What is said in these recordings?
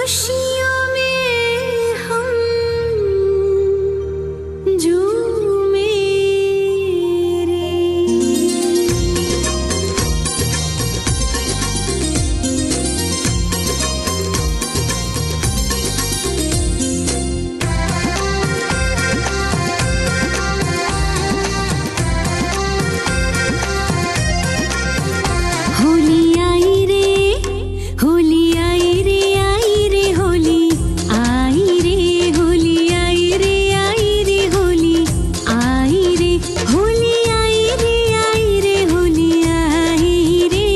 खुशियों में हम झूमे रे। होली आई रे, होली आई रे, आई रे होली, आई रे होली, आई रे, आई रे होली, आई रे होली, आई रे, आई रे होली, आई रे,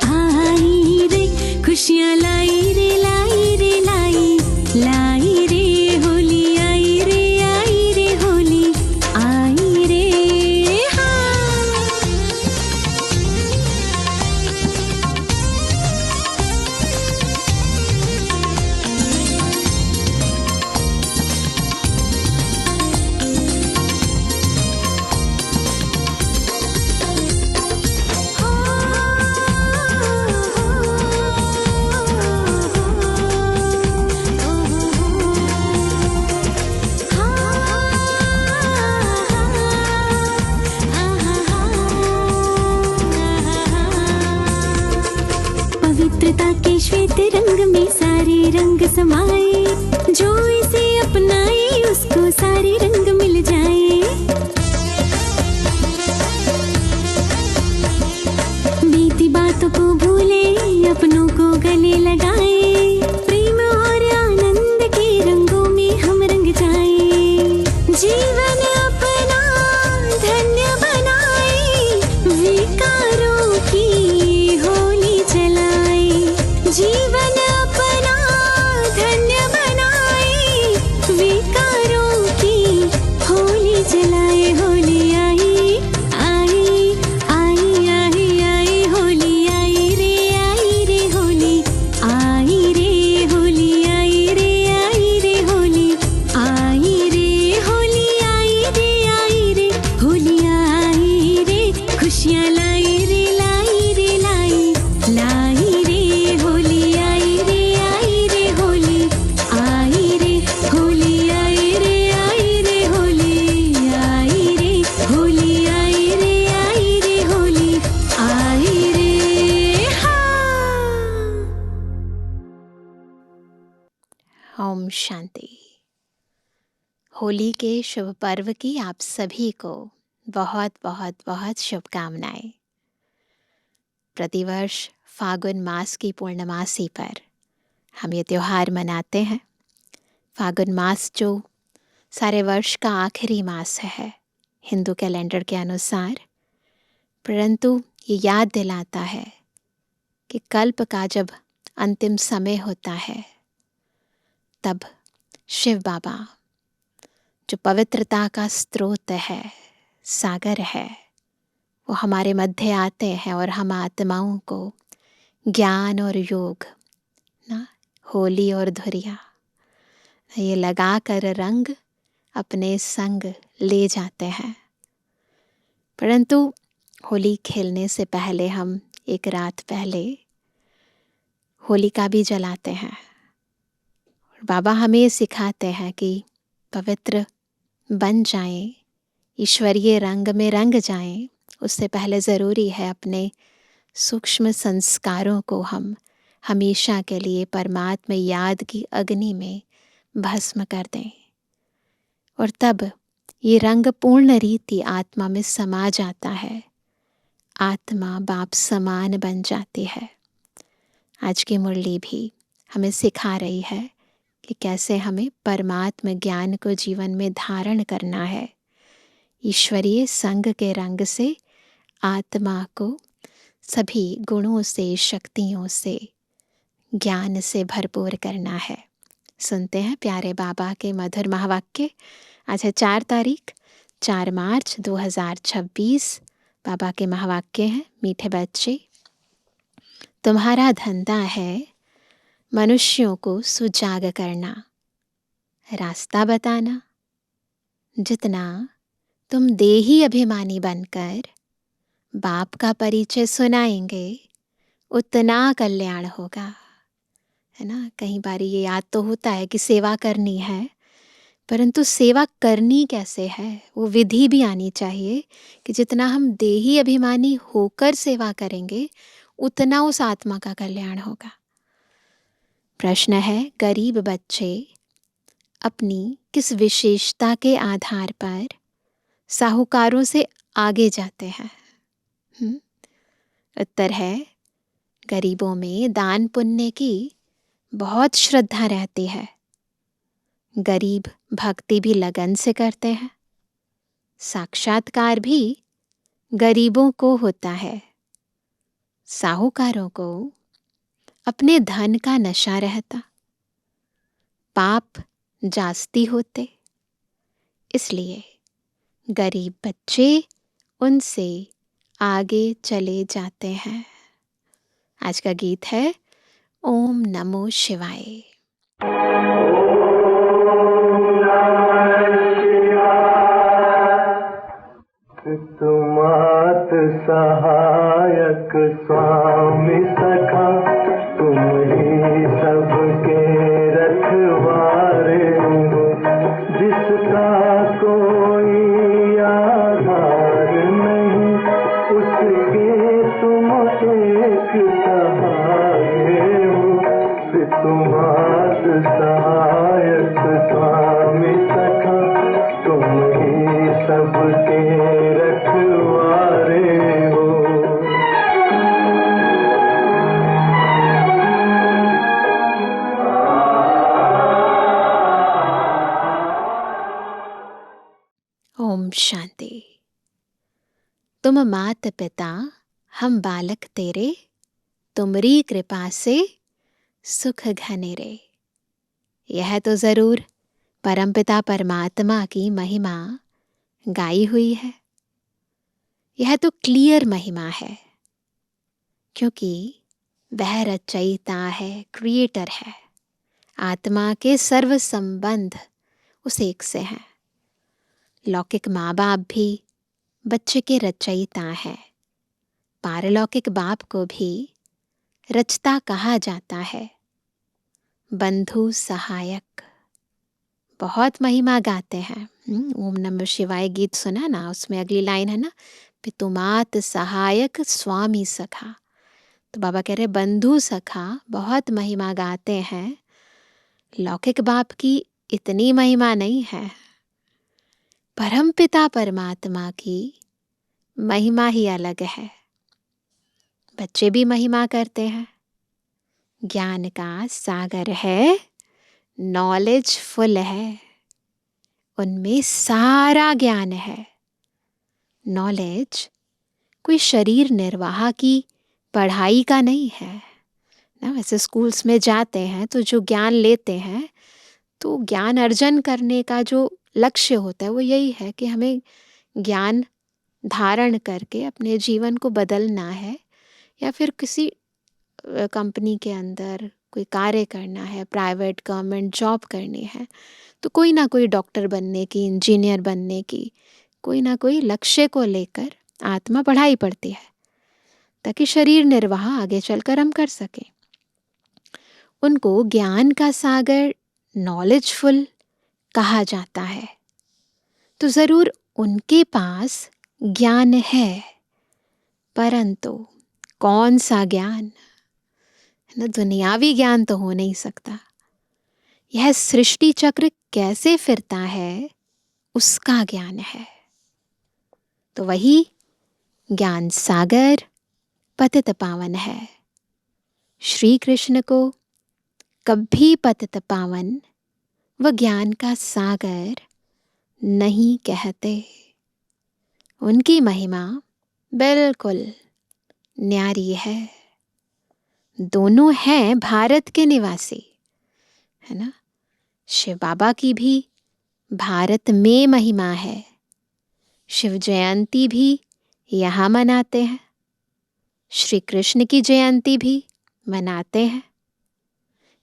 आई रे खुशियाँ लाई रे, लाई रे, लाई, लाई रे होली, आई रे, आई रे होली, आई रे। हाँ पवित्रता के श्वेत रंग में सारे रंग समाए, जो इसे अपनाए उसको सारे रंग मिल जाए। बीती बातों को भूले, अपनों को गले लगाए, प्रेम और आनंद के रंगों में हम रंग जाए। जीवन अपना धन्य बनाए, विकारों की होली जलाए। जीवन अपना धन्य बनाए, विकारों की होली जलाए। होली आई, आई, आई, आई, आई होली, आई रे, आई रे होली, आई रे होली, आई रे, आई रे होली, आई रे होली, आई रे, आई रे होली, आई रे खुशियाँ लाई रे, लाई रे, लाई, लाई रे होली, आई रे, आई रे होली, आई रे होली, आई रे, आई रे होली, आई रे होली, आई रे, आई रे होली, आई रे। हाँ ओम शांति। होली के शुभ पर्व की आप सभी को बहुत बहुत बहुत शुभकामनाएं। प्रतिवर्ष फागुन मास की पूर्णमासी पर हम ये त्योहार मनाते हैं। फागुन मास जो सारे वर्ष का आखिरी मास है हिंदू कैलेंडर के अनुसार, परंतु ये याद दिलाता है कि कल्प का जब अंतिम समय होता है तब शिव बाबा जो पवित्रता का स्रोत है, सागर है, वो हमारे मध्य आते हैं और हम आत्माओं को ज्ञान और योग ना, होली और धुरिया ये लगा कर रंग अपने संग ले जाते हैं। परंतु होली खेलने से पहले हम एक रात पहले होलिका भी जलाते हैं। बाबा हमें ये सिखाते हैं कि पवित्र बन जाएं, ईश्वरीय रंग में रंग जाएं, उससे पहले ज़रूरी है अपने सूक्ष्म संस्कारों को हम हमेशा के लिए परमात्मा याद की अग्नि में भस्म कर दें, और तब ये रंग पूर्ण रीति आत्मा में समा जाता है। आत्मा बाप समान बन जाती है। आज की मुरली भी हमें सिखा रही है कि कैसे हमें परमात्म ज्ञान को जीवन में धारण करना है। ईश्वरीय संग के रंग से आत्मा को सभी गुणों से, शक्तियों से, ज्ञान से भरपूर करना है। सुनते हैं प्यारे बाबा के मधुर महावाक्य। आज है 4 तारीख 4 मार्च 2026। बाबा के महावाक्य हैं, मीठे बच्चे, तुम्हारा धंधा है मनुष्यों को सुजाग करना, रास्ता बताना। जितना तुम देही अभिमानी बनकर बाप का परिचय सुनाएंगे उतना कल्याण होगा। है ना। कई बार ये याद तो होता है कि सेवा करनी है, परंतु सेवा करनी कैसे है वो विधि भी आनी चाहिए कि जितना हम देही अभिमानी होकर सेवा करेंगे उतना उस आत्मा का कल्याण होगा। प्रश्न है, गरीब बच्चे अपनी किस विशेषता के आधार पर साहूकारों से आगे जाते हैं? उत्तर है, गरीबों में दान पुण्य की बहुत श्रद्धा रहती है। गरीब भक्ति भी लगन से करते हैं। साक्षात्कार भी गरीबों को होता है। साहूकारों को अपने धन का नशा रहता, पाप जास्ती होते, इसलिए गरीब बच्चे उनसे आगे चले जाते हैं। आज का गीत है ओम नमो शिवाय। तुमात सहायक स्वामी सखा, तुम ही सबके रखवारे हो। जिसका कोई आधार नहीं, उसके तुम एक सहारे हो। तुमात सहायक स्वामी सखा, तुम ही सबके रखवारे हो। ओम शांति। तुम मात पिता हम बालक तेरे, तुमरी कृपा से सुख घने रे। यह तो जरूर परमपिता परमात्मा की महिमा गाई हुई है। यह तो क्लियर महिमा है, क्योंकि वह रचयिता है, क्रिएटर है। आत्मा के सर्व संबंध उस एक से हैं। लौकिक माँ बाप भी बच्चे के रचयिता हैं। पारलौकिक बाप को भी रचता कहा जाता है। बंधु सहायक बहुत महिमा गाते हैं। ओम नमः शिवाय गीत सुना ना, उसमें अगली लाइन है ना, पितुमात सहायक स्वामी सखा। तो बाबा कह रहे बंधु सखा बहुत महिमा गाते हैं। लौकिक बाप की इतनी महिमा नहीं है, परमपिता परमात्मा की महिमा ही अलग है। बच्चे भी महिमा करते हैं। ज्ञान का सागर है, नॉलेज फुल है, उनमें सारा ज्ञान है। नॉलेज कोई शरीर निर्वाह की पढ़ाई का नहीं है ना। वैसे स्कूल्स में जाते हैं तो जो ज्ञान लेते हैं, तो ज्ञान अर्जन करने का जो लक्ष्य होता है वो यही है कि हमें ज्ञान धारण करके अपने जीवन को बदलना है, या फिर किसी कंपनी के अंदर कोई कार्य करना है, प्राइवेट गवर्नमेंट जॉब करनी है, तो कोई ना कोई डॉक्टर बनने की, इंजीनियर बनने की, कोई ना कोई लक्ष्य को लेकर आत्मा पढ़ाई पड़ती है, ताकि शरीर निर्वाह आगे चलकर हम कर सकें। उनको ज्ञान का सागर, नॉलेजफुल कहा जाता है। तो ज़रूर उनके पास ज्ञान है, परंतु कौन सा ज्ञान ना, दुनियावी ज्ञान तो हो नहीं सकता। यह सृष्टि चक्र कैसे फिरता है उसका ज्ञान है। तो वही ज्ञान सागर पतित पावन है। श्री कृष्ण को कभी पतित पावन व ज्ञान का सागर नहीं कहते। उनकी महिमा बिल्कुल न्यारी है। दोनों हैं भारत के निवासी, है ना। शिव बाबा की भी भारत में महिमा है। शिव जयंती भी यहाँ मनाते हैं। श्री कृष्ण की जयंती भी मनाते हैं।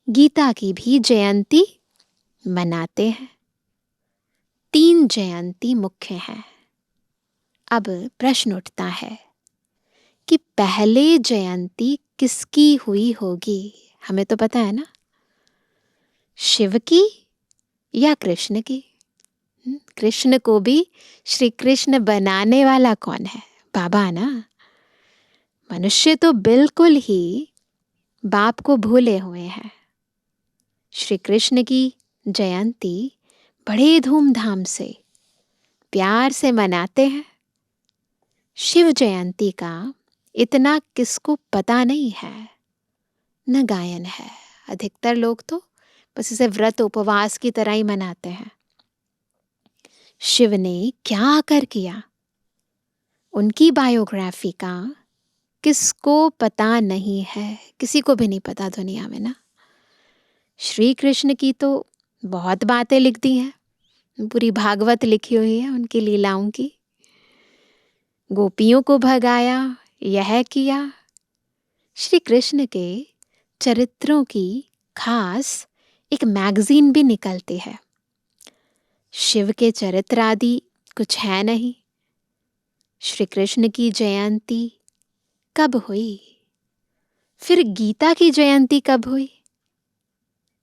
गीता की भी जयंती मनाते हैं। 3 जयंती मुख्य हैं। अब प्रश्न उठता है कि पहले जयंती किसकी हुई होगी। हमें तो पता है ना, शिव की या कृष्ण की? कृष्ण को भी श्री कृष्ण बनाने वाला कौन है? बाबा ना। मनुष्य तो बिल्कुल ही बाप को भूले हुए हैं। श्री कृष्ण की जयंती बड़े धूमधाम से प्यार से मनाते हैं। शिव जयंती का इतना किसको पता नहीं है, न गायन है। अधिकतर लोग तो बस इसे व्रत उपवास की तरह ही मनाते हैं। शिव ने क्या आकर किया, उनकी बायोग्राफी का किसको पता नहीं है, किसी को भी नहीं पता दुनिया में ना। श्री कृष्ण की तो बहुत बातें लिख दी हैं, पूरी भागवत लिखी हुई है उनकी लीलाओं की। गोपियों को भगाया, यह किया। श्री कृष्ण के चरित्रों की खास एक मैगजीन भी निकलती है। शिव के चरित्र आदि कुछ है नहीं। श्री कृष्ण की जयंती कब हुई? फिर गीता की जयंती कब हुई?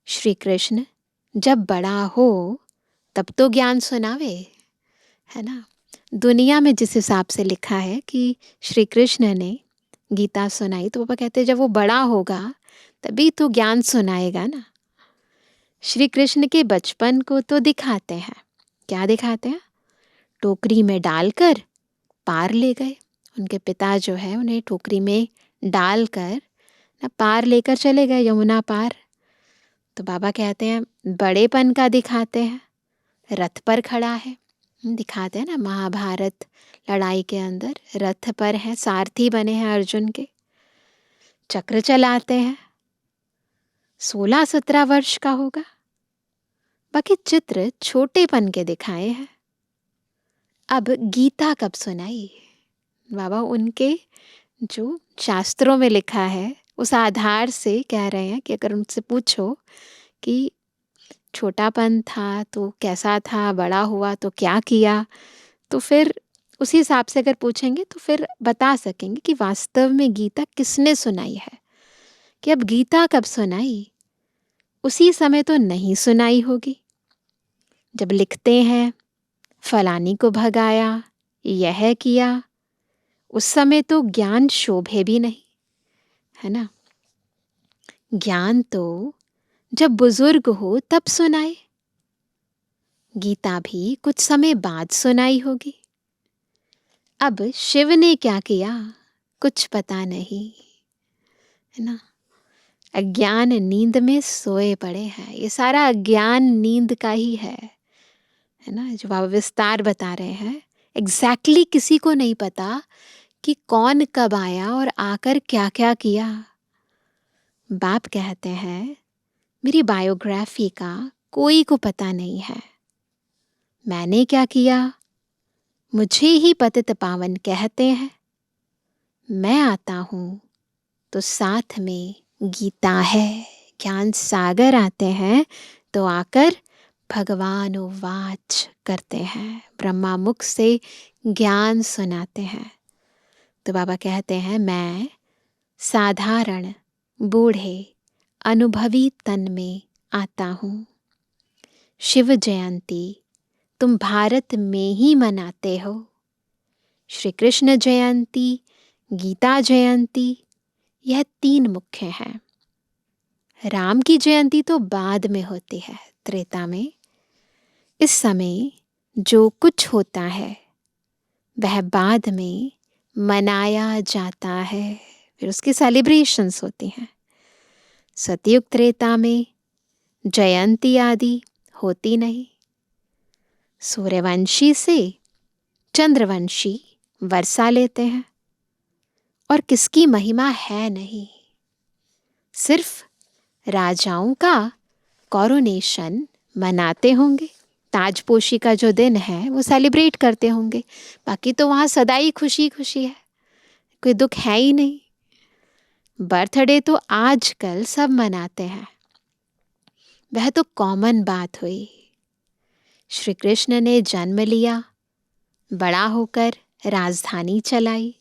श्री कृष्ण जब बड़ा हो तब तो ज्ञान सुनावे, है ना। दुनिया में जिस हिसाब से लिखा है कि श्री कृष्ण ने गीता सुनाई, तो पापा कहते जब वो बड़ा होगा तभी तो ज्ञान सुनाएगा ना। श्री कृष्ण के बचपन को तो दिखाते हैं। क्या दिखाते हैं? टोकरी में डालकर पार ले गए। उनके पिता जो है उन्हें टोकरी में डालकर ना पार लेकर चले गए, यमुना पार। तो बाबा कहते हैं बड़ेपन का दिखाते हैं। रथ पर खड़ा है, दिखाते हैं ना महाभारत लड़ाई के अंदर रथ पर है, सारथी बने हैं अर्जुन के, चक्र चलाते हैं। 16-17 वर्ष का होगा। बाकी चित्र छोटेपन के दिखाए हैं। अब गीता कब सुनाई? बाबा उनके जो शास्त्रों में लिखा है उस आधार से कह रहे हैं कि अगर उनसे पूछो कि छोटापन था तो कैसा था, बड़ा हुआ तो क्या किया, तो फिर उसी हिसाब से अगर पूछेंगे तो फिर बता सकेंगे कि वास्तव में गीता किसने सुनाई है। कि अब गीता कब सुनाई? उसी समय तो नहीं सुनाई होगी जब लिखते हैं फलानी को भगाया, यह किया। उस समय तो ज्ञान शोभे भी नहीं, है ना। ज्ञान तो जब बुजुर्ग हो तब सुनाए। गीता भी कुछ समय बाद सुनाई होगी। अब शिव ने क्या किया कुछ पता नहीं, है ना। अज्ञान नींद में सोए पड़े हैं। ये सारा अज्ञान नींद का ही है ना। जो बाबा विस्तार बता रहे हैं, एग्जैक्टली किसी को नहीं पता कि कौन कब आया और आकर क्या क्या किया। बाप कहते हैं मेरी बायोग्राफी का कोई को पता नहीं है। मैंने क्या किया मुझे ही पतित पावन कहते हैं। मैं आता हूँ तो साथ में गीता है। ज्ञान सागर आते हैं तो आकर भगवान वाच करते हैं, ब्रह्मा मुख से ज्ञान सुनाते हैं। तो बाबा कहते हैं मैं साधारण बूढ़े अनुभवी तन में आता हूँ। शिव जयंती तुम भारत में ही मनाते हो। श्री कृष्ण जयंती, गीता जयंती, यह 3 मुख्य हैं। राम की जयंती तो बाद में होती है, त्रेता में। इस समय जो कुछ होता है वह बाद में मनाया जाता है, फिर उसकी सेलिब्रेशंस होती हैं। सतयुग त्रेता में जयंती आदि होती नहीं। सूर्यवंशी से चंद्रवंशी वर्षा लेते हैं और किसकी महिमा है नहीं। सिर्फ राजाओं का कॉरोनेशन मनाते होंगे, ताजपोशी का जो दिन है वो सेलिब्रेट करते होंगे। बाकी तो वहाँ सदा ही खुशी खुशी है, कोई दुख है ही नहीं। बर्थडे तो आजकल सब मनाते हैं, वह तो कॉमन बात हुई। श्री कृष्ण ने जन्म लिया, बड़ा होकर राजधानी चलाई,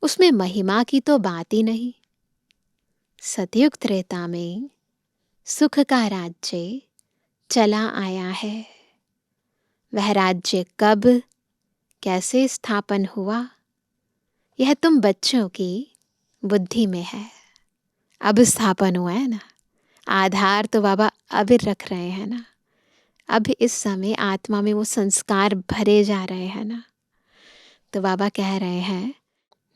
उसमें महिमा की तो बात ही नहीं। सतयुग त्रेता में सुख का राज्य चला आया है। वह राज्य कब कैसे स्थापन हुआ, यह तुम बच्चों की बुद्धि में है। अब स्थापन हुआ है ना, आधार तो बाबा अभी रख रहे हैं ना। अब इस समय आत्मा में वो संस्कार भरे जा रहे हैं ना। तो बाबा कह रहे हैं,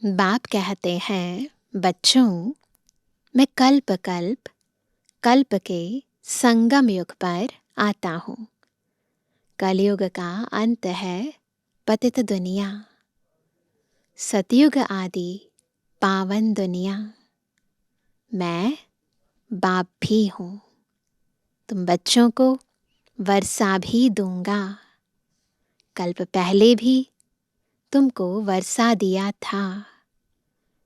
बाप कहते हैं, बच्चों मैं कल्प कल्प कल्प के संगम युग पर आता हूँ। कलयुग का अंत है पतित दुनिया, सतयुग आदि पावन दुनिया। मैं बाप भी हूँ, तुम बच्चों को वर्षा भी दूंगा। कल्प पहले भी तुमको वर्षा दिया था,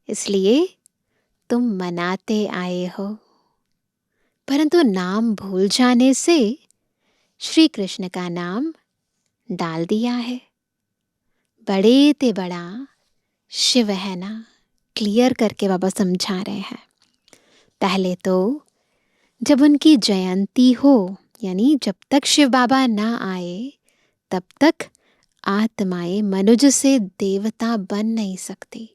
इसलिए तुम मनाते आए हो। परंतु नाम भूल जाने से श्री कृष्ण का नाम डाल दिया है। बड़े ते बड़ा शिव है ना, क्लियर करके बाबा समझा रहे हैं। पहले तो जब उनकी जयंती हो, यानी जब तक शिव बाबा ना आए तब तक आत्माएं मनुज से देवता बन नहीं सकती।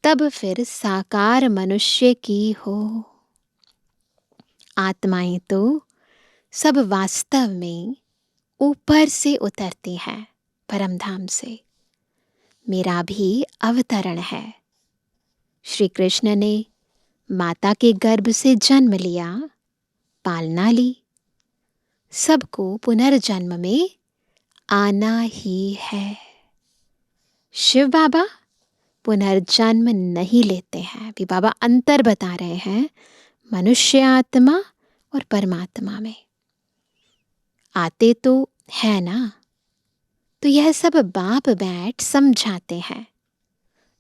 तब फिर साकार मनुष्य की हो। आत्माएं तो सब वास्तव में ऊपर से उतरती हैं परमधाम से। मेरा भी अवतरण है। श्री कृष्ण ने माता के गर्भ से जन्म लिया, पालना ली। सबको पुनर्जन्म में आना ही है। शिव बाबा पुनर्जन्म नहीं लेते हैं। अभी बाबा अंतर बता रहे हैं मनुष्य आत्मा और परमात्मा में। आते तो है ना, तो यह सब बाप बैठ समझाते हैं।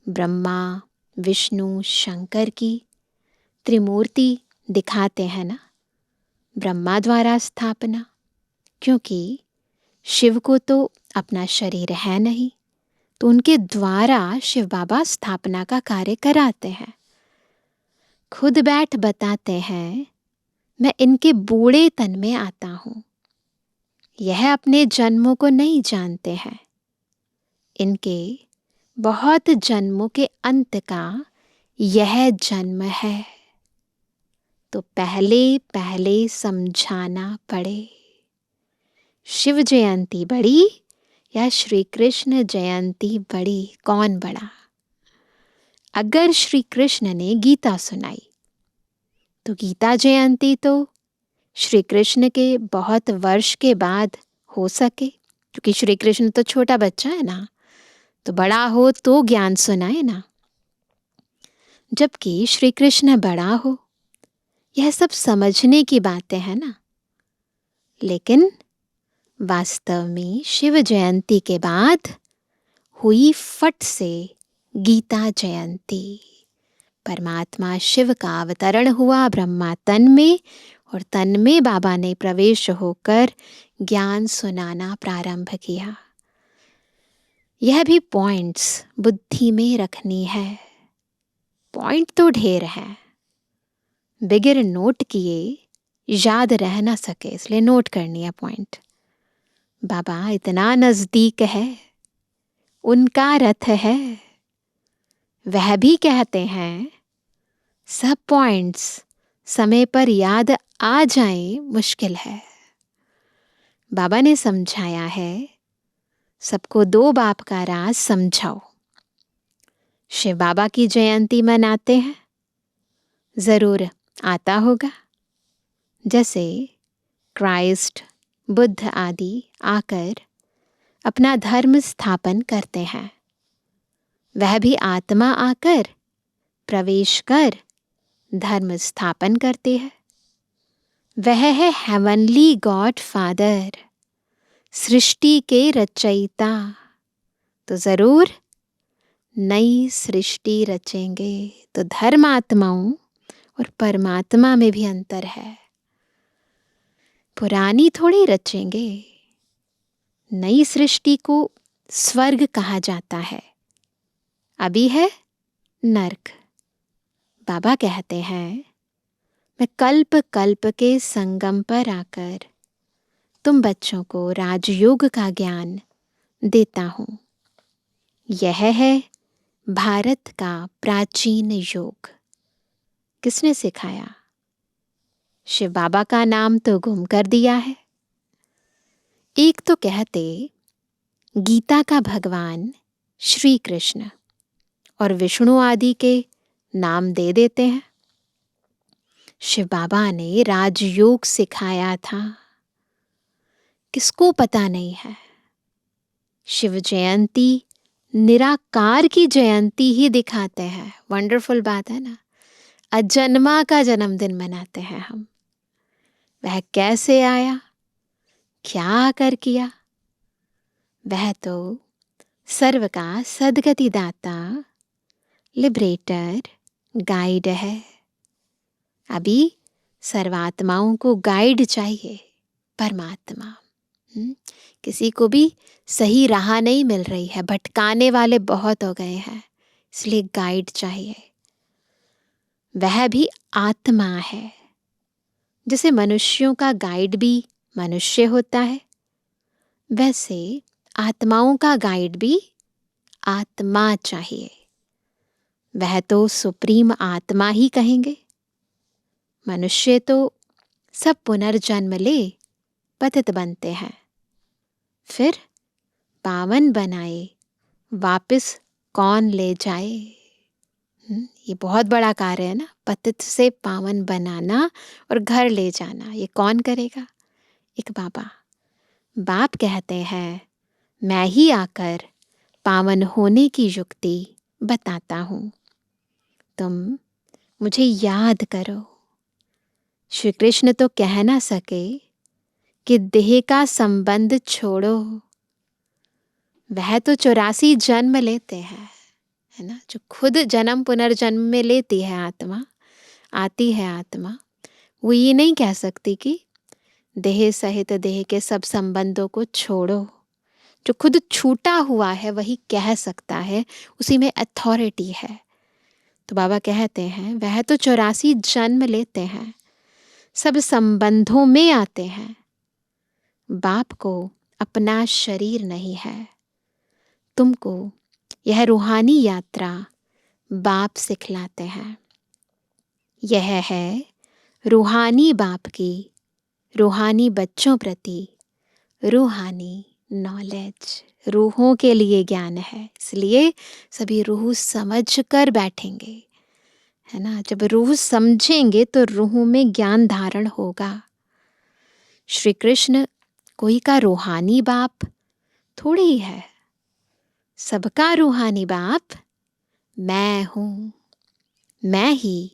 ब्रह्मा विष्णु शंकर की त्रिमूर्ति दिखाते हैं ना। ब्रह्मा द्वारा स्थापना, क्योंकि शिव को तो अपना शरीर है नहीं, तो उनके द्वारा शिव बाबा स्थापना का कार्य कराते हैं। खुद बैठ बताते हैं, मैं इनके बूढ़े तन में आता हूँ। यह अपने जन्मों को नहीं जानते हैं। इनके बहुत जन्मों के अंत का यह जन्म है, तो पहले पहले समझाना पड़े। शिव जयंती बड़ी या श्री कृष्ण जयंती बड़ी, कौन बड़ा? अगर श्री कृष्ण ने गीता सुनाई तो गीता जयंती तो श्री कृष्ण के बहुत वर्ष के बाद हो सके, क्योंकि श्री कृष्ण तो छोटा बच्चा है ना, तो बड़ा हो तो ज्ञान सुनाए ना। जबकि श्री कृष्ण बड़ा हो, यह सब समझने की बातें हैं ना। लेकिन वास्तव में शिव जयंती के बाद हुई फट से गीता जयंती। परमात्मा शिव का अवतरण हुआ ब्रह्मा तन में, और तन में बाबा ने प्रवेश होकर ज्ञान सुनाना प्रारंभ किया। यह भी पॉइंट्स बुद्धि में रखनी है। पॉइंट तो ढेर है, बगैर नोट किए याद रह ना सके, इसलिए नोट करनी है पॉइंट। बाबा इतना नजदीक है, उनका रथ है। वह भी कहते हैं सब पॉइंट्स समय पर याद आ जाएं मुश्किल है। बाबा ने समझाया है, सबको दो बाप का राज समझाओ। शिव बाबा की जयंती मनाते हैं, जरूर आता होगा। जैसे क्राइस्ट बुद्ध आदि आकर अपना धर्म स्थापन करते हैं, वह भी आत्मा आकर प्रवेश कर धर्म स्थापन करते हैं। वह है हेवनली गॉड फादर, सृष्टि के रचयिता। तो जरूर नई सृष्टि रचेंगे। तो धर्मात्माओं और परमात्मा में भी अंतर है। पुरानी थोड़ी रचेंगे। नई सृष्टि को स्वर्ग कहा जाता है, अभी है नर्क। बाबा कहते हैं मैं कल्प कल्प के संगम पर आकर तुम बच्चों को राजयोग का ज्ञान देता हूँ। यह है भारत का प्राचीन योग। किसने सिखाया? शिव बाबा का नाम तो गुम कर दिया है। एक तो कहते गीता का भगवान श्री कृष्ण और विष्णु आदि के नाम दे देते हैं। शिव बाबा ने राजयोग सिखाया था, किसको पता नहीं है। शिव जयंती निराकार की जयंती ही दिखाते हैं। वंडरफुल बात है ना। अजन्मा का जन्मदिन मनाते हैं हम। वह कैसे आया, क्या आकर किया? वह तो सर्व का सद्गति दाता, लिबरेटर, गाइड है। अभी सर्वात्माओं को गाइड चाहिए, परमात्मा। किसी को भी सही राह नहीं मिल रही है, भटकाने वाले बहुत हो गए हैं, इसलिए गाइड चाहिए। वह भी आत्मा है। जैसे मनुष्यों का गाइड भी मनुष्य होता है, वैसे आत्माओं का गाइड भी आत्मा चाहिए। वह तो सुप्रीम आत्मा ही कहेंगे। मनुष्य तो सब पुनर्जन्म ले पतित बनते हैं, फिर पावन बनाए वापस कौन ले जाए? ये बहुत बड़ा कार्य है ना, पतित से पावन बनाना और घर ले जाना। ये कौन करेगा? एक बाबा। बाप कहते हैं मैं ही आकर पावन होने की युक्ति बताता हूँ, तुम मुझे याद करो। श्री कृष्ण तो कह ना सके कि देह का संबंध छोड़ो। वह तो 84 जन्म लेते हैं, है ना। जो खुद जन्म पुनर्जन्म में लेती है आत्मा, आती है आत्मा, वो ये नहीं कह सकती कि देह सहित देह के सब संबंधों को छोड़ो। जो खुद छूटा हुआ है वही कह सकता है, उसी में अथॉरिटी है। तो बाबा कहते हैं वह तो 84 जन्म लेते हैं, सब संबंधों में आते हैं। बाप को अपना शरीर नहीं है। तुमको यह रूहानी यात्रा बाप सिखलाते हैं। यह है रूहानी बाप की रूहानी बच्चों प्रति रूहानी नॉलेज। रूहों के लिए ज्ञान है, इसलिए सभी रूह समझ कर बैठेंगे, है ना। जब रूह समझेंगे तो रूहों में ज्ञान धारण होगा। श्री कृष्ण कोई का रूहानी बाप थोड़ी ही है, सबका रूहानी बाप मैं हूँ। मैं ही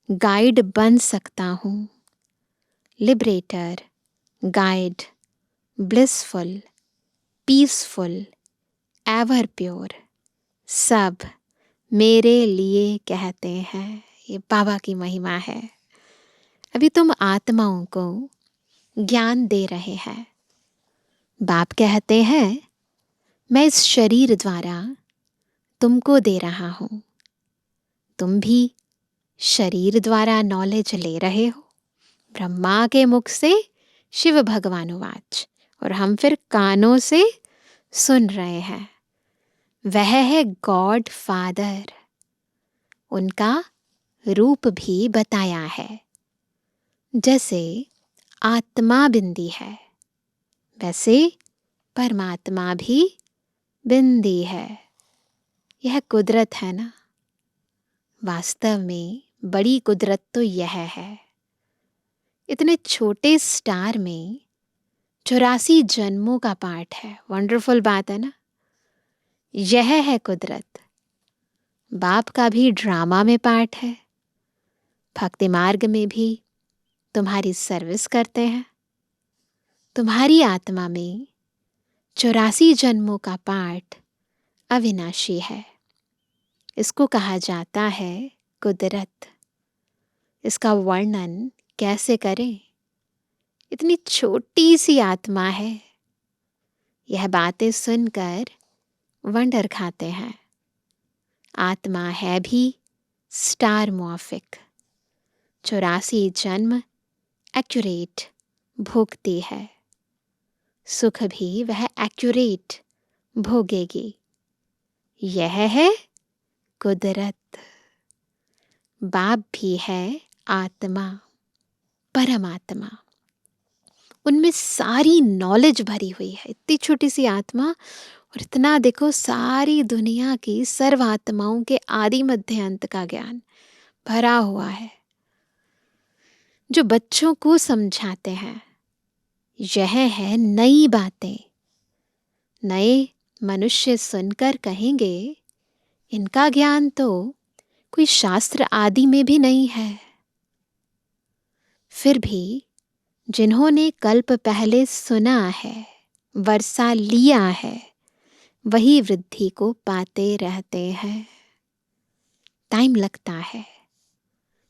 गाइड बन सकता हूँ। Liberator, guide, blissful, peaceful, ever pure, सब मेरे लिए कहते हैं। ये बाबा की महिमा है। अभी तुम आत्माओं को ज्ञान दे रहे हैं। बाप कहते हैं मैं इस शरीर द्वारा तुमको दे रहा हूँ। तुम भी शरीर द्वारा नॉलेज ले रहे हो। ब्रह्मा के मुख से शिव भगवानुवाच, और हम फिर कानों से सुन रहे हैं। वह है गॉड फादर। उनका रूप भी बताया है। जैसे आत्मा बिंदी है, वैसे परमात्मा भी बिंदी है। यह कुदरत है ना। वास्तव में बड़ी कुदरत तो यह है, इतने छोटे स्टार में 84 जन्मों का पाठ है। वंडरफुल बात है ना। यह है कुदरत। बाप का भी ड्रामा में पार्ट है, भक्ति मार्ग में भी तुम्हारी सर्विस करते हैं। तुम्हारी आत्मा में 84 जन्मों का पाठ अविनाशी है। इसको कहा जाता है कुदरत। इसका वर्णन कैसे करें? इतनी छोटी सी आत्मा है। यह बातें सुनकर वंडर खाते हैं। आत्मा है भी स्टार मुआफिक। 84 जन्म एक्यूरेट भोगती है, सुख भी वह एक्यूरेट भोगेगी। यह है कुदरत। बाप भी है आत्मा, परमात्मा। उनमें सारी नॉलेज भरी हुई है। इतनी छोटी सी आत्मा और इतना देखो सारी दुनिया की सर्व आत्माओं के आदि मध्य अंत का ज्ञान भरा हुआ है, जो बच्चों को समझाते हैं। यह है नई बातें। नए मनुष्य सुनकर कहेंगे इनका ज्ञान तो कोई शास्त्र आदि में भी नहीं है। फिर भी जिन्होंने कल्प पहले सुना है, वर्षा लिया है, वही वृद्धि को पाते रहते हैं। टाइम लगता है,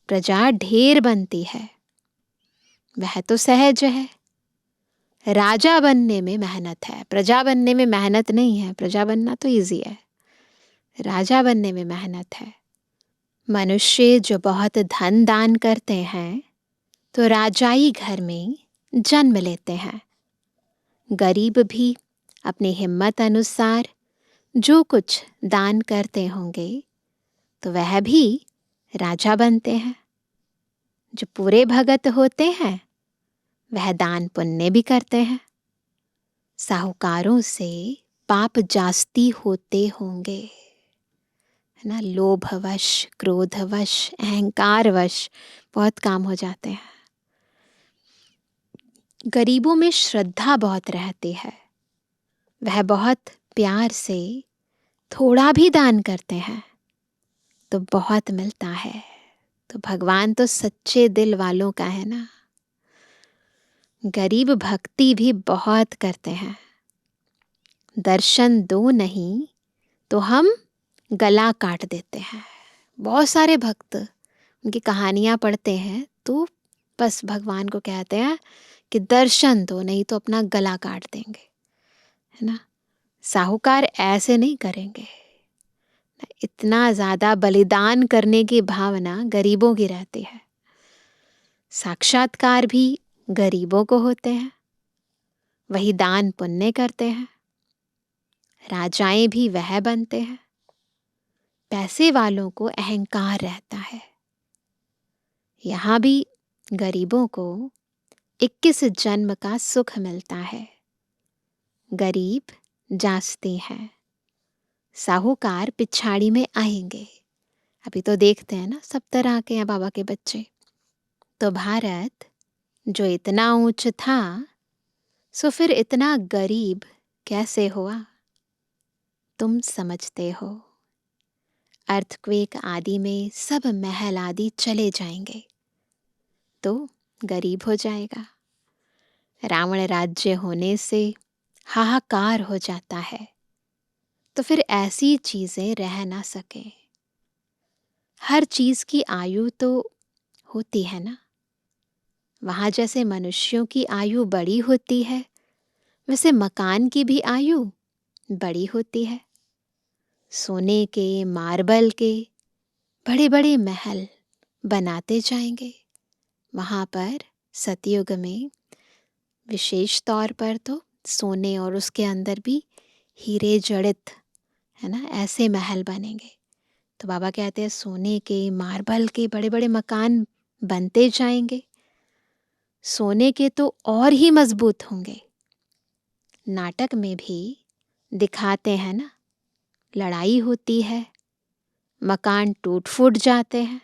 प्रजा ढेर बनती है, वह तो सहज है। राजा बनने में मेहनत है, प्रजा बनने में मेहनत नहीं है। प्रजा बनना तो इजी है, राजा बनने में मेहनत है। मनुष्य जो बहुत धन दान करते हैं तो राजाई घर में जन्म लेते हैं। गरीब भी अपनी हिम्मत अनुसार जो कुछ दान करते होंगे तो वह भी राजा बनते हैं। जो पूरे भगत होते हैं वह दान पुण्य भी करते हैं। साहूकारों से पाप जास्ती होते होंगे, है ना। लोभवश, क्रोधवश, अहंकारवश बहुत काम हो जाते हैं। गरीबों में श्रद्धा बहुत रहती है, वह बहुत प्यार से थोड़ा भी दान करते हैं तो बहुत मिलता है। तो भगवान तो सच्चे दिल वालों का है ना। गरीब भक्ति भी बहुत करते हैं। दर्शन दो नहीं तो हम गला काट देते हैं। बहुत सारे भक्त उनकी कहानियां पढ़ते हैं तो बस भगवान को कहते हैं कि दर्शन दो नहीं तो अपना गला काट देंगे, है ना। साहूकार ऐसे नहीं करेंगे। इतना ज़्यादा बलिदान करने की भावना गरीबों की रहती है। साक्षात्कार भी गरीबों को होते हैं, वही दान पुण्य करते हैं। राजाएं भी वह बनते हैं। पैसे वालों को अहंकार रहता है। यहाँ भी गरीबों को 21 जन्म का सुख मिलता है। गरीब जांचते हैं, साहूकार पिछाड़ी में आएंगे। अभी तो देखते हैं ना सब तरह के हैं बाबा के बच्चे। तो भारत जो इतना ऊंच था सो फिर इतना गरीब कैसे हुआ? तुम समझते हो। अर्थक्वेक आदि में सब महल आदि चले जाएंगे तो गरीब हो जाएगा। रावण राज्य होने से हाहाकार हो जाता है तो फिर ऐसी चीजें रह ना सके। हर चीज की आयु तो होती है ना। वहां जैसे मनुष्यों की आयु बड़ी होती है वैसे मकान की भी आयु बड़ी होती है। सोने के, मार्बल के बड़े बड़े महल बनाते जाएंगे। वहां पर सतयुग में विशेष तौर पर तो सोने और उसके अंदर भी हीरे जड़ित, है ना, ऐसे महल बनेंगे। तो बाबा कहते हैं सोने के, मार्बल के बड़े बड़े मकान बनते जाएंगे। सोने के तो और ही मजबूत होंगे। नाटक में भी दिखाते हैं ना, लड़ाई होती है, मकान टूट फूट जाते हैं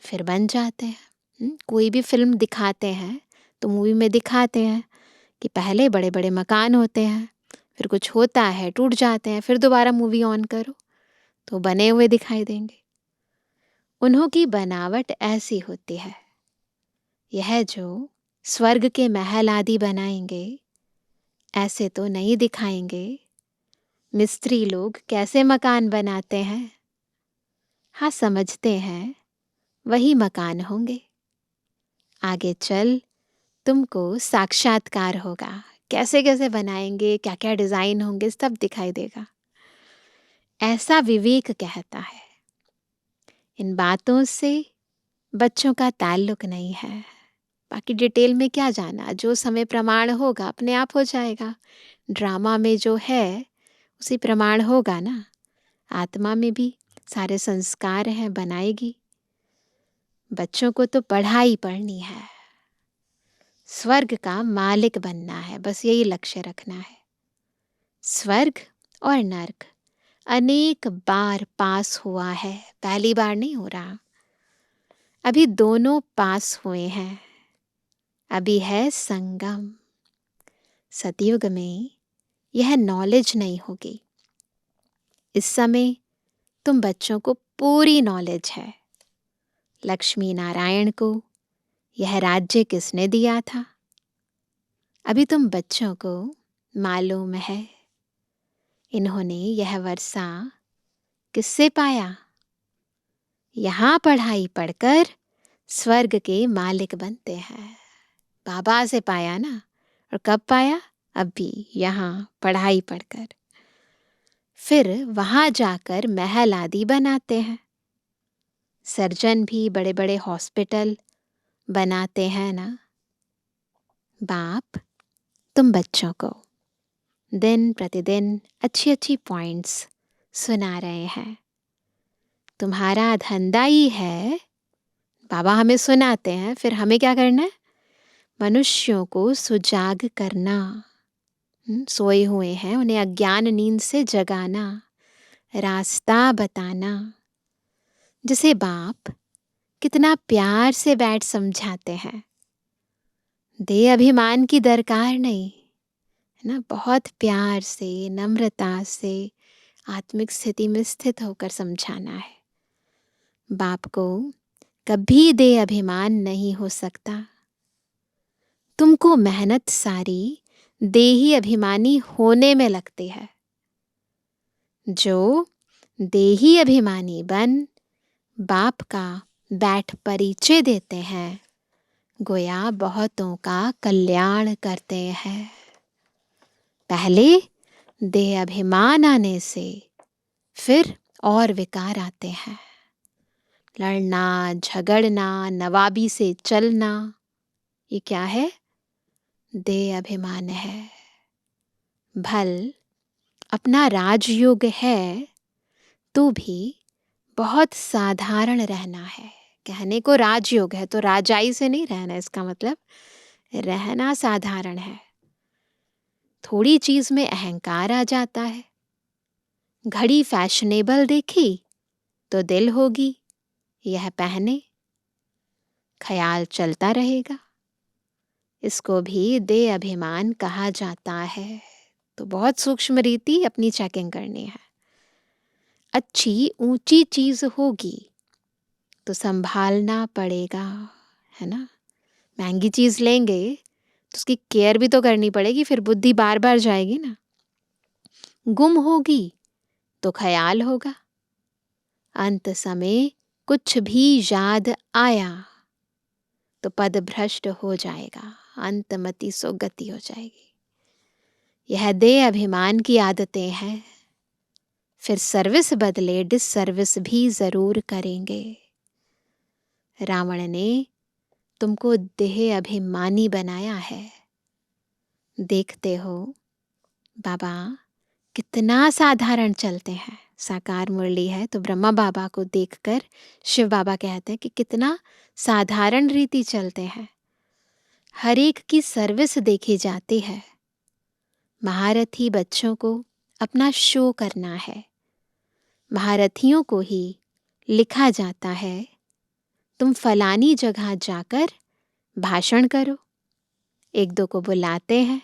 फिर बन जाते हैं। कोई भी फिल्म दिखाते हैं तो मूवी में दिखाते हैं कि पहले बड़े बड़े मकान होते हैं, फिर कुछ होता है, टूट जाते हैं, फिर दोबारा मूवी ऑन करो तो बने हुए दिखाई देंगे। उन्हों की बनावट ऐसी होती है। यह जो स्वर्ग के महल आदि बनाएंगे ऐसे तो नहीं दिखाएंगे। मिस्त्री लोग कैसे मकान बनाते हैं, हाँ समझते हैं वही मकान होंगे। आगे चल तुमको साक्षात्कार होगा, कैसे कैसे बनाएंगे, क्या क्या डिजाइन होंगे, सब दिखाई देगा। ऐसा विवेक कहता है। इन बातों से बच्चों का ताल्लुक नहीं है। बाकी डिटेल में क्या जाना, जो समय प्रमाण होगा अपने आप हो जाएगा। ड्रामा में जो है उसी प्रमाण होगा ना। आत्मा में भी सारे संस्कार हैं, बनाएगी। बच्चों को तो पढ़ाई पढ़नी है, स्वर्ग का मालिक बनना है, बस यही लक्ष्य रखना है। स्वर्ग और नर्क अनेक बार पास हुआ है, पहली बार नहीं हो रहा। अभी दोनों पास हुए हैं। अभी है संगम। सतयुग में यह नॉलेज नहीं होगी। इस समय तुम बच्चों को पूरी नॉलेज है। लक्ष्मी नारायण को यह राज्य किसने दिया था? अभी तुम बच्चों को मालूम है। इन्होंने यह वर्षा किससे पाया? यहाँ पढ़ाई पढ़कर स्वर्ग के मालिक बनते हैं। बाबा से पाया ना। और कब पाया? अभी यहाँ पढ़ाई पढ़कर। फिर वहाँ जाकर महल आदि बनाते हैं। सर्जन भी बड़े बड़े हॉस्पिटल बनाते हैं ना। बाप तुम बच्चों को दिन प्रतिदिन अच्छी अच्छी पॉइंट्स सुना रहे हैं। तुम्हारा धंधा ही है, बाबा हमें सुनाते हैं, फिर हमें क्या करना है? मनुष्यों को सुजाग करना। सोए हुए हैं उन्हें अज्ञान नींद से जगाना, रास्ता बताना। जिसे बाप कितना प्यार से बैठ समझाते हैं। देह अभिमान की दरकार नहीं है ना। बहुत प्यार से, नम्रता से आत्मिक स्थिति में स्थित होकर समझाना है। बाप को कभी देह अभिमान नहीं हो सकता। तुमको मेहनत सारी देही अभिमानी होने में लगती है। जो देही अभिमानी बन बाप का बैठ परिचय देते हैं, गोया बहुतों का कल्याण करते हैं। पहले देह अभिमान आने से फिर और विकार आते हैं। लड़ना, झगड़ना, नवाबी से चलना, ये क्या है? देह अभिमान है। भल अपना राजयोग है तो भी बहुत साधारण रहना है। कहने को राजयोग है तो राजाई से नहीं रहना, इसका मतलब रहना साधारण है। थोड़ी चीज में अहंकार आ जाता है। घड़ी फैशनेबल देखी तो दिल होगी यह पहने, ख्याल चलता रहेगा। इसको भी देह अभिमान कहा जाता है। तो बहुत सूक्ष्म रीति अपनी चेकिंग करनी है। अच्छी ऊंची चीज होगी तो संभालना पड़ेगा, है ना। महंगी चीज लेंगे तो उसकी केयर भी तो करनी पड़ेगी, फिर बुद्धि बार बार जाएगी ना। गुम होगी तो ख्याल होगा। अंत समय कुछ भी याद आया तो पद भ्रष्ट हो जाएगा, अंतमति सो गति हो जाएगी। यह देह अभिमान की आदतें हैं। फिर सर्विस बदले डिसर्विस भी जरूर करेंगे। रावण ने तुमको देह अभिमानी बनाया है। देखते हो बाबा कितना साधारण चलते हैं। साकार मुरली है तो ब्रह्मा बाबा को देखकर शिव बाबा कहते हैं कि कितना साधारण रीति चलते हैं। हर एक की सर्विस देखी जाती है। महारथी बच्चों को अपना शो करना है। महारथियों को ही लिखा जाता है तुम फलानी जगह जाकर भाषण करो। एक दो को बुलाते हैं,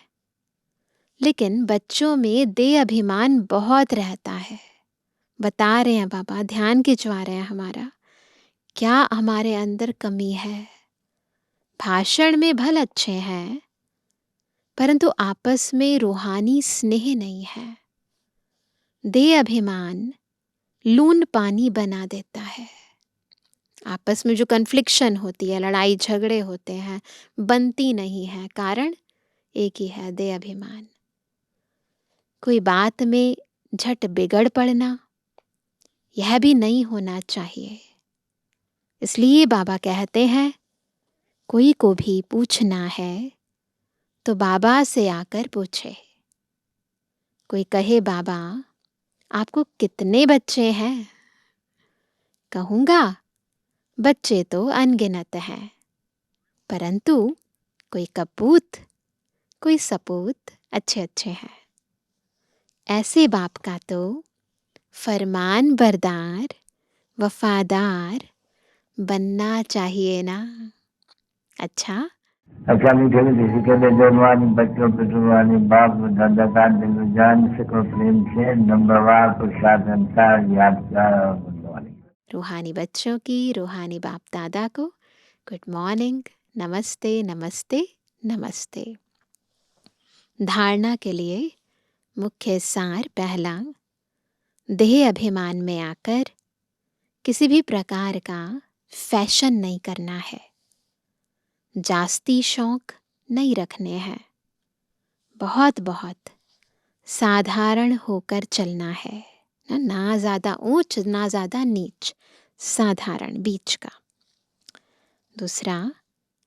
लेकिन बच्चों में देह अभिमान बहुत रहता है। बता रहे हैं बाबा, ध्यान खिंचवा रहे हैं हमारा, क्या हमारे अंदर कमी है। भाषण में भल अच्छे हैं परंतु आपस में रूहानी स्नेह नहीं है। देह अभिमान लून पानी बना देता है। आपस में जो कन्फ्लिक्शन होती है, लड़ाई झगड़े होते हैं, बनती नहीं है। कारण एक ही है, देह अभिमान। कोई बात में झट बिगड़ पड़ना, यह भी नहीं होना चाहिए। इसलिए बाबा कहते हैं, कोई को भी पूछना है तो बाबा से आकर पूछे। कोई कहे, बाबा आपको कितने बच्चे हैं? कहूँगा, बच्चे तो अनगिनत हैं, परंतु कोई कपूत, कोई सपूत अच्छे अच्छे हैं। ऐसे बाप का तो फरमान बरदार, वफादार बनना चाहिए ना। अच्छा, मीठे मीठे सिकंदर जवानी बच्चों पे जुबानी बाप दादा का दिल जान सको प्रेम से नंबरवार प्रसाद अंसार यादगार और गुणवानी। रूहानी बच्चों की रूहानी बाप दादा को गुड मॉर्निंग, नमस्ते नमस्ते नमस्ते। धारणा के लिए मुख्य सार पहला, देह अभिमान में आकर किसी भी प्रकार का फैशन नहीं करना है, जास्ती शौक नहीं रखने हैं, बहुत बहुत साधारण होकर चलना है, ना ज़्यादा ऊंच ना ज़्यादा नीच, साधारण बीच का। दूसरा,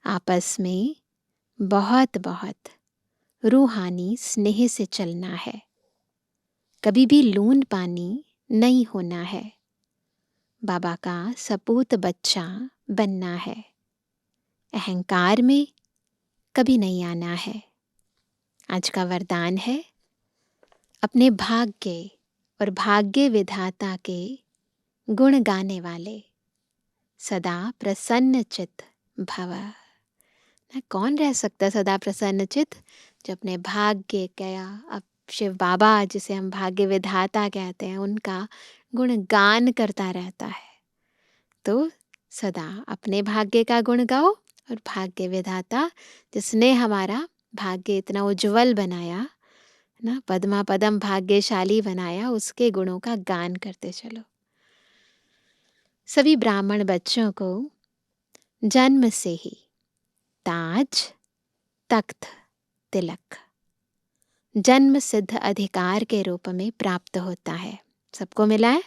आपस में बहुत बहुत रूहानी स्नेह से चलना है, कभी भी लून पानी नहीं होना है, बाबा का सपूत बच्चा बनना है, अहंकार में कभी नहीं आना है। आज का वरदान है, अपने भाग्य और भाग्य विधाता के गुण गाने वाले सदा प्रसन्न चित्त भव। ना कौन रह सकता सदा प्रसन्न चित्त, जो अपने भाग्य क्या, अब शिव बाबा जिसे हम भाग्य विधाता कहते हैं, उनका गुण गान करता रहता है। तो सदा अपने भाग्य का गुण गाओ और भाग्य विधाता जिसने हमारा भाग्य इतना उज्जवल बनाया ना, पद्मा पदम भाग्यशाली बनाया, उसके गुणों का गान करते चलो। सभी ब्राह्मण बच्चों को जन्म से ही ताज, तख्त, तिलक जन्म सिद्ध अधिकार के रूप में प्राप्त होता है। सबको मिला है।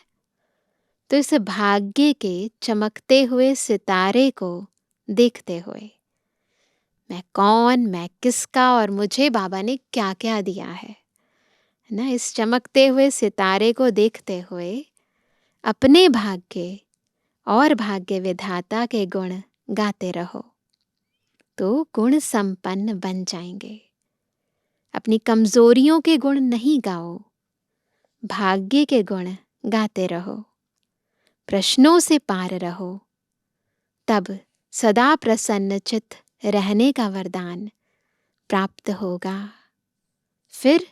तो इस भाग्य के चमकते हुए सितारे को देखते हुए, मैं कौन, मैं किसका और मुझे बाबा ने क्या क्या दिया है ना, इस चमकते हुए सितारे को देखते हुए अपने भाग्य और भाग्य विधाता के गुण गाते रहो तो गुण संपन्न बन जाएंगे। अपनी कमजोरियों के गुण नहीं गाओ, भाग्य के गुण गाते रहो, प्रश्नों से पार रहो, तब सदा प्रसन्न चित्त रहने का वरदान प्राप्त होगा। फिर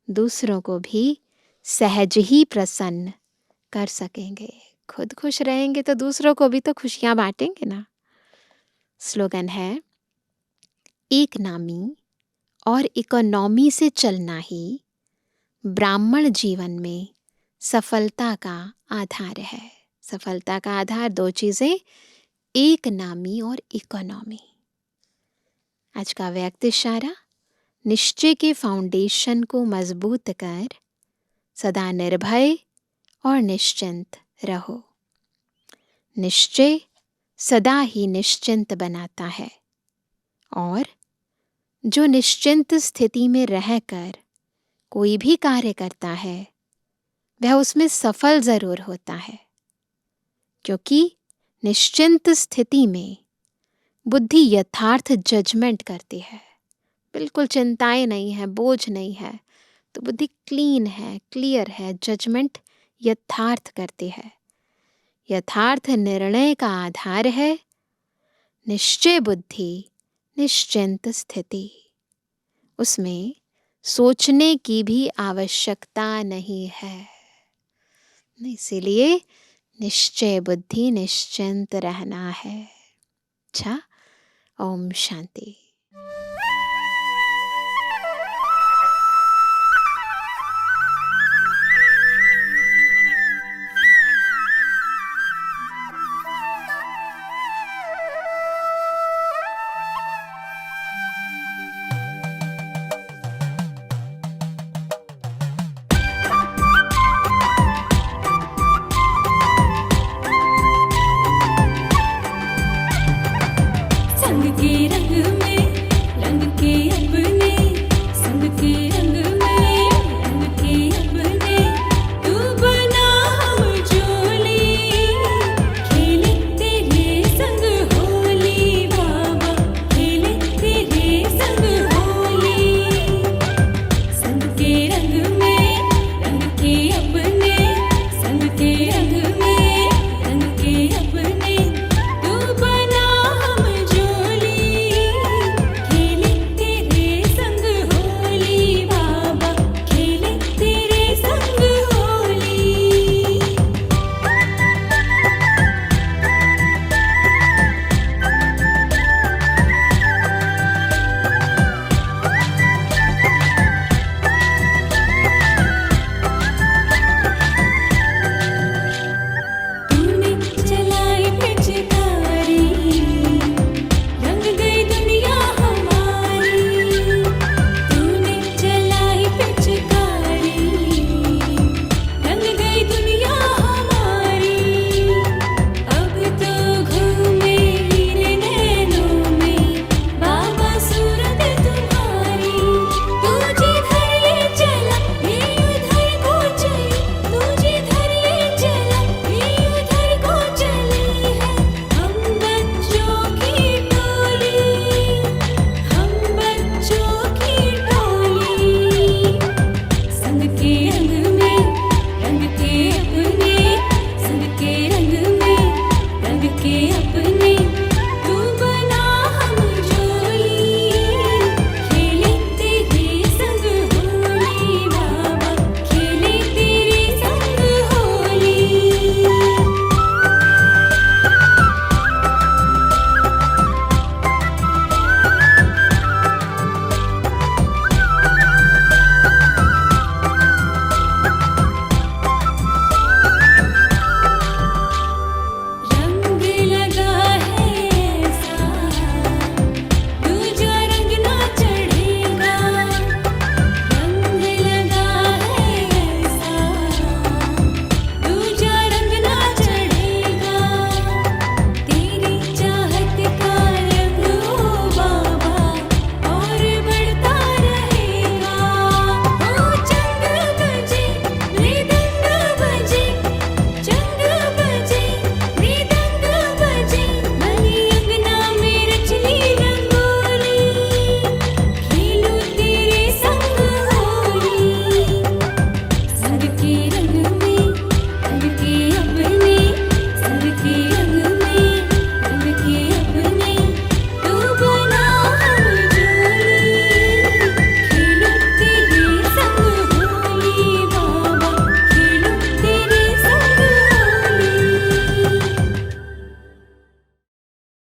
दूसरों को भी सहज ही प्रसन्न कर सकेंगे। खुद खुश रहेंगे तो दूसरों को भी तो खुशियां बांटेंगे ना। स्लोगन है, एक नामी और इकोनॉमी से चलना ही ब्राह्मण जीवन में सफलता का आधार है। सफलता का आधार दो चीजें, एक नामी और इकोनॉमी। आज का व्यक्त इशारा, निश्चय के फाउंडेशन को मजबूत कर सदा निर्भय और निश्चिंत रहो। निश्चय सदा ही निश्चिंत बनाता है और जो निश्चिंत स्थिति में रहकर कोई भी कार्य करता है वह उसमें सफल जरूर होता है, क्योंकि निश्चिंत स्थिति में बुद्धि यथार्थ जजमेंट करती है। बिल्कुल चिंताएं नहीं है, बोझ नहीं है, तो बुद्धि क्लीन है, क्लियर है, जजमेंट यथार्थ करती है। यथार्थ निर्णय का आधार है निश्चय बुद्धि, निश्चिंत स्थिति। उसमें सोचने की भी आवश्यकता नहीं है। इसीलिए निश्चय बुद्धि, निश्चिंत रहना है। अच्छा, ओम शांति। संग की